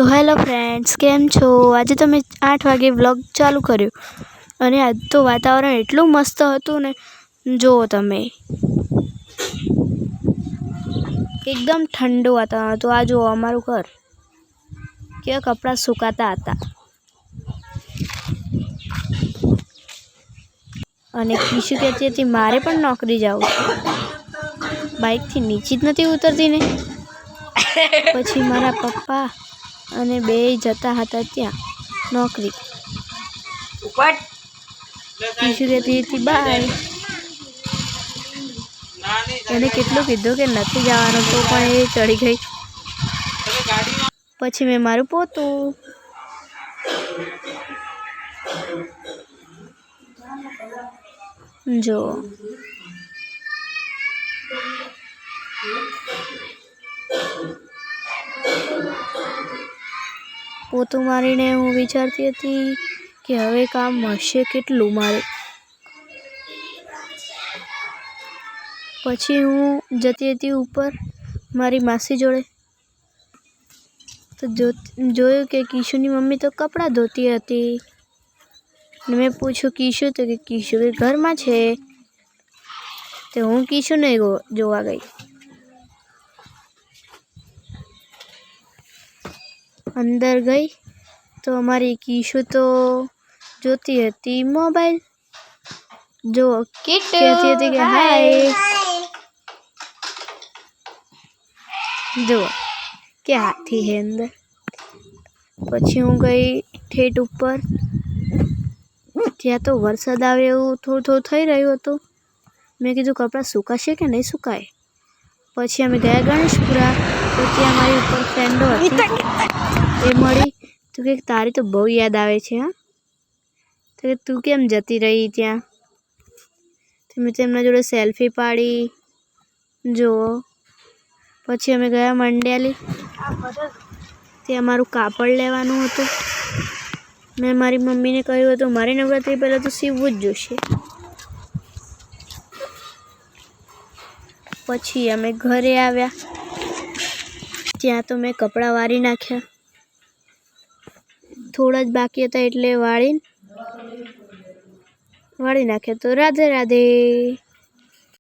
તો hello friends, કેમ છો? આજે તો મેં 8 વાગે વ્લોગ ચાલુ કર્યો અને આજ તો વાતાવરણ એટલું મસ્ત હતું ને, જુઓ તમે, એકદમ ઠંડુ વાતાવરણ હતું. આ જુઓ અમારું ઘર, કેવા કપડાં સુકાતા હતા. અને કીશુ કહેતી હતી મારે પણ નોકરી જવું છે. બાઇકથી નીચે જ નથી ઉતરતી ને. પછી મારા પપ્પા અને બે જતા હતા ત્યાં નોકરી. કીશુ કહેતી હતી બાય. એને કેટલું કીધું કે નથી જવાનું, તો પણ એ ચડી ગઈ. પછી મેં મારું પોતું જો પોતું મારીને હું વિચારતી હતી કે હવે કામ હશે કેટલું મારે. પછી હું જતી હતી ઉપર મારી માસી જોડે, તો જોયું કે કીશુની મમ્મી તો કપડાં ધોતી હતી. મેં પૂછ્યું કીશુ, તો કે કીશુ એ ઘરમાં છે. તો હું કીશુને જોવા ગઈ. અંદર ગઈ તો અમારી કીશુ તો જોતી હતી મોબાઈલ. જો કહેતી હતી કે હાય, જો કે હાથી હે અંદર. પછી હું ગઈ ઠેઠ ઉપર, ત્યાં તો વરસાદ આવે એવું થોડું થોડું થઈ રહ્યું હતું. મેં કીધું કપડાં સુકાશે કે નહીં સુકાય. પછી અમે ગયા ગણેશપુરા, તો ત્યાં મારી ઉપર ફ્રેન્ડો હતી, એ મળી. તો કે તારી તો બહુ યાદ આવે છે. હા, તો કે તું કેમ જતી રહી ત્યાં. તો મેં તેમના જોડે સેલ્ફી પાડી. જુઓ, પછી અમે ગયા મંડ્યાલી, ત્યાં મારું કાપડ લેવાનું હતું. મેં મારી મમ્મીને કહ્યું હતું મારી નવરાત્રી પહેલાં તો સીવવું જ જોઈશે. પછી અમે ઘરે આવ્યા, ત્યાં તો મેં કપડાં વારી નાખ્યા. થોડા જ બાકી હતા એટલે વાળી નાખ્યા. તો રાધે રાધે.